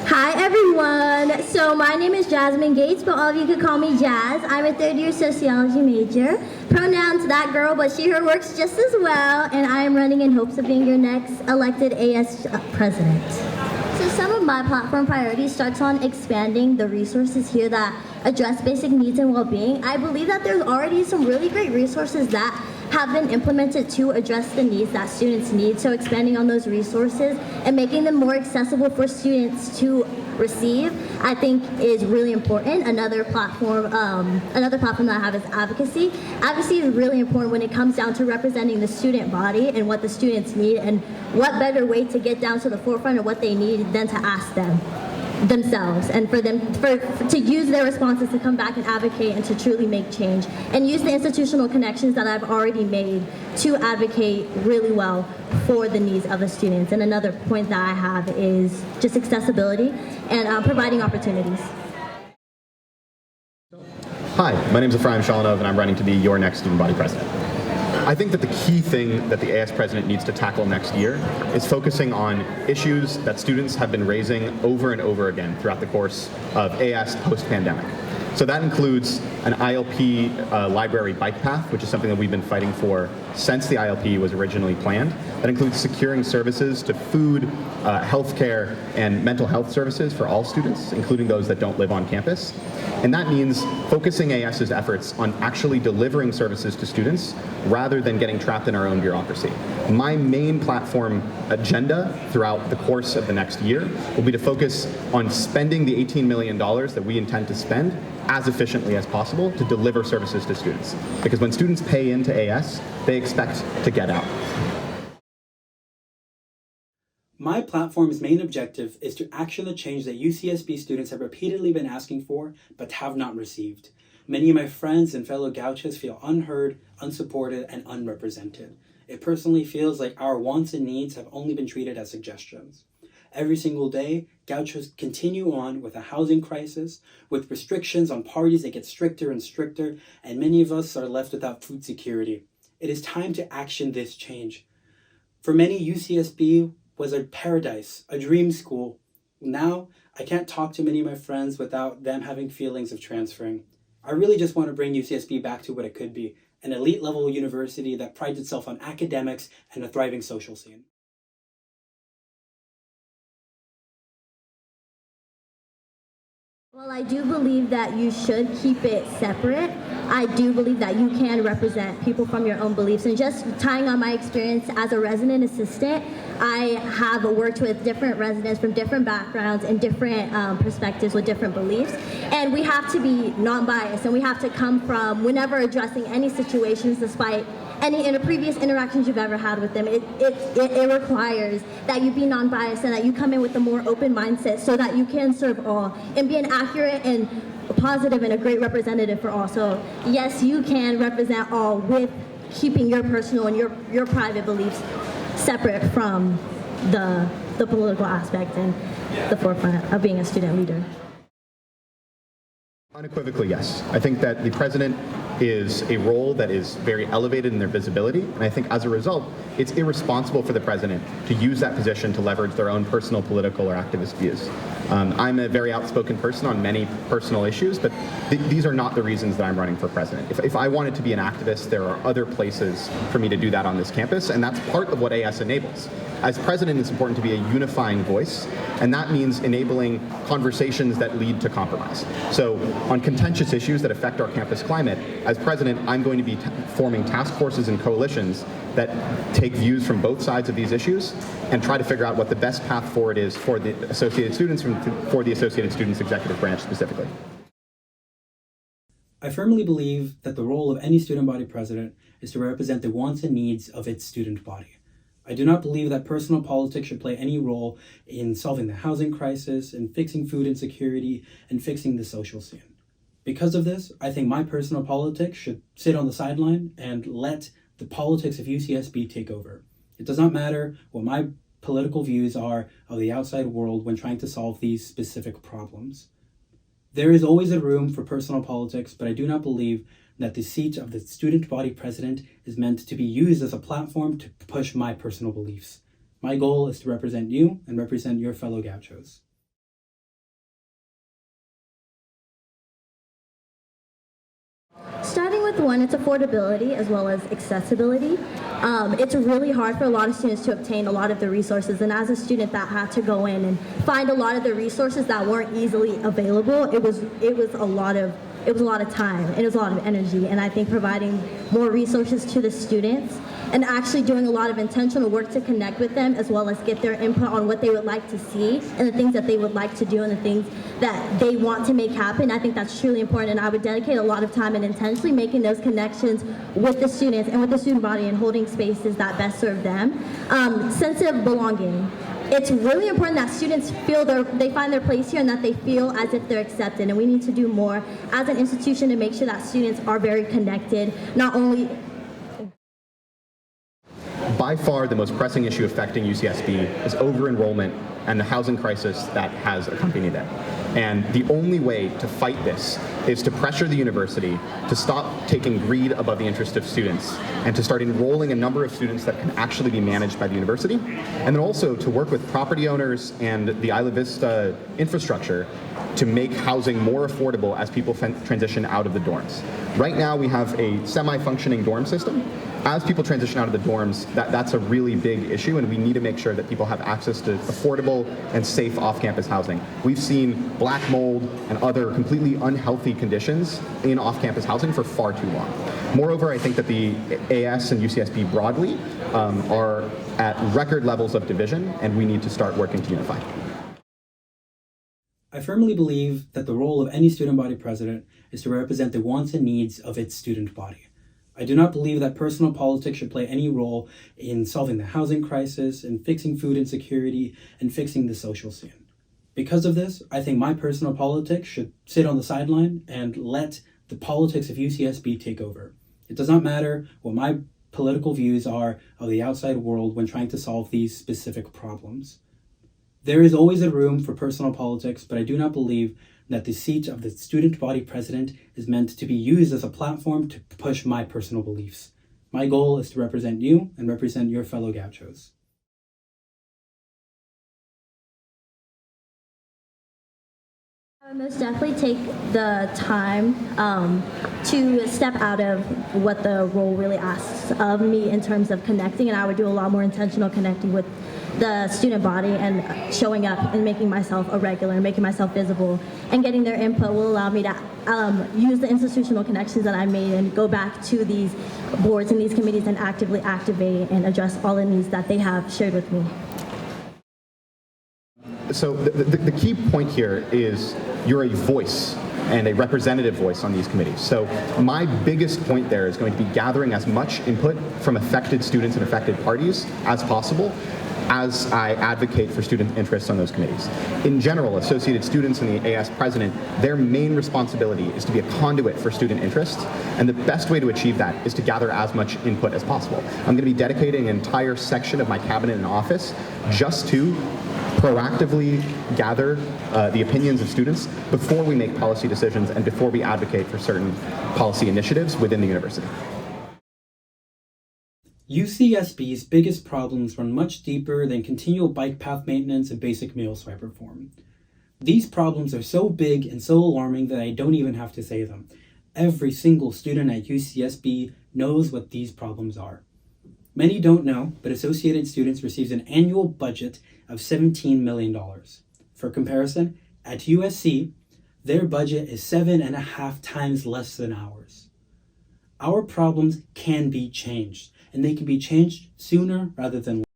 Hi everyone! So my name is Jasmine Gates, but all of you could call me Jazz. I'm a third year sociology major. Pronouns that girl, but she, her works just as well, and I am running in hopes of being your next elected A.S. president. So some of my platform priorities starts on expanding the resources here that address basic needs and well-being. I believe that there's already some really great resources that have been implemented to address the needs that students need. So expanding on those resources and making them more accessible for students to receive, I think is really important. Another platform that I have is advocacy. Advocacy is really important when it comes down to representing the student body and what the students need, and what better way to get down to the forefront of what they need than to ask them themselves, and for them to use their responses to come back and advocate and to truly make change, and use the institutional connections that I've already made to advocate really well for the needs of the students. And another point that I have is just accessibility and providing opportunities. Hi, my name is Ephraim Shalanov, and I'm running to be your next student body president. I think that the key thing that the A.S. president needs to tackle next year is focusing on issues that students have been raising over and over again throughout the course of A.S. post-pandemic. So that includes an ILP library bike path, which is something that we've been fighting for since the ILP was originally planned. That includes securing services to food, healthcare, and mental health services for all students, including those that don't live on campus. And that means focusing AS's efforts on actually delivering services to students rather than getting trapped in our own bureaucracy. My main platform agenda throughout the course of the next year will be to focus on spending the $18 million that we intend to spend as efficiently as possible to deliver services to students. Because when students pay into AS, they expect to get out. My platform's main objective is to action the change that UCSB students have repeatedly been asking for, but have not received. Many of my friends and fellow Gauchos feel unheard, unsupported, and unrepresented. It personally feels like our wants and needs have only been treated as suggestions. Every single day, Gauchos continue on with a housing crisis, with restrictions on parties that get stricter and stricter, and many of us are left without food security. It is time to action this change. For many, UCSB was a paradise, a dream school. Now, I can't talk to many of my friends without them having feelings of transferring. I really just want to bring UCSB back to what it could be, an elite-level university that prides itself on academics and a thriving social scene. Well, I do believe that you should keep it separate. I do believe that you can represent people from your own beliefs. And just tying on my experience as a resident assistant, I have worked with different residents from different backgrounds and different perspectives with different beliefs. And we have to be non-biased, and we have to come from, whenever addressing any situations, despite any previous interactions you've ever had with them, it requires that you be non-biased and that you come in with a more open mindset so that you can serve all and be an accurate and positive and a great representative for all. So yes, you can represent all with keeping your personal and your private beliefs separate from the political aspect and the forefront of being a student leader. Unequivocally, yes. I think that the president is a role that is very elevated in their visibility, and I think as a result, it's irresponsible for the president to use that position to leverage their own personal political or activist views. I'm a very outspoken person on many personal issues, but these are not the reasons that I'm running for president. If I wanted to be an activist, there are other places for me to do that on this campus, and that's part of what AS enables. As president, it's important to be a unifying voice, and that means enabling conversations that lead to compromise. So on contentious issues that affect our campus climate, as president, I'm going to be forming task forces and coalitions that take views from both sides of these issues and try to figure out what the best path forward is for the Associated Students, for the Associated Students Executive Branch specifically. I firmly believe that the role of any student body president is to represent the wants and needs of its student body. I do not believe that personal politics should play any role in solving the housing crisis, in fixing food insecurity, and fixing the social scene. Because of this, I think my personal politics should sit on the sideline and let the politics of UCSB take over. It does not matter what my political views are of the outside world when trying to solve these specific problems. There is always a room for personal politics, but I do not believe that the seat of the student body president is meant to be used as a platform to push my personal beliefs. My goal is to represent you and represent your fellow Gauchos. Starting with one, it's affordability as well as accessibility. It's really hard for a lot of students to obtain a lot of the resources, and as a student that had to go in and find a lot of the resources that weren't easily available, it was a lot of time, and it was a lot of energy, and I think providing more resources to the students and actually doing a lot of intentional work to connect with them as well as get their input on what they would like to see and the things that they would like to do and the things that they want to make happen. I think that's truly important, and I would dedicate a lot of time and intentionally making those connections with the students and with the student body and holding spaces that best serve them. Sense of belonging. It's really important that students feel they find their place here and that they feel as if they're accepted, and we need to do more as an institution to make sure that students are very connected, not only. By far, the most pressing issue affecting UCSB is over-enrollment and the housing crisis that has accompanied it. And the only way to fight this is to pressure the university to stop taking greed above the interest of students and to start enrolling a number of students that can actually be managed by the university, and then also to work with property owners and the Isla Vista infrastructure to make housing more affordable as people transition out of the dorms. Right now we have a semi-functioning dorm system. As people transition out of the dorms, that's a really big issue, and we need to make sure that people have access to affordable and safe off-campus housing. We've seen black mold and other completely unhealthy conditions in off-campus housing for far too long. Moreover, I think that the A.S. and UCSB broadly are at record levels of division, and we need to start working to unify. I firmly believe that the role of any student body president is to represent the wants and needs of its student body. I do not believe that personal politics should play any role in solving the housing crisis, in fixing food insecurity, and fixing the social scene. Because of this, I think my personal politics should sit on the sideline and let the politics of UCSB take over. It does not matter what my political views are of the outside world when trying to solve these specific problems. There is always a room for personal politics, but I do not believe that the seat of the student body president is meant to be used as a platform to push my personal beliefs. My goal is to represent you and represent your fellow gauchos. I would most definitely take the time to step out of what the role really asks of me in terms of connecting, and I would do a lot more intentional connecting with the student body and showing up and making myself a regular and making myself visible, and getting their input will allow me to use the institutional connections that I made and go back to these boards and these committees and actively activate and address all the needs that they have shared with me. So the key point here is you're a voice and a representative voice on these committees. So my biggest point there is going to be gathering as much input from affected students and affected parties as possible as I advocate for student interests on those committees. In general, associated students and the A.S. president, their main responsibility is to be a conduit for student interests, and the best way to achieve that is to gather as much input as possible. I'm going to be dedicating an entire section of my cabinet and office just to proactively gather the opinions of students before we make policy decisions and before we advocate for certain policy initiatives within the university. UCSB's biggest problems run much deeper than continual bike path maintenance and basic meal swipe reform. These problems are so big and so alarming that I don't even have to say them. Every single student at UCSB knows what these problems are. Many don't know, but Associated Students receives an annual budget of $17 million. For comparison, at USC, their budget is 7.5 times less than ours. Our problems can be changed, and they can be changed sooner rather than later.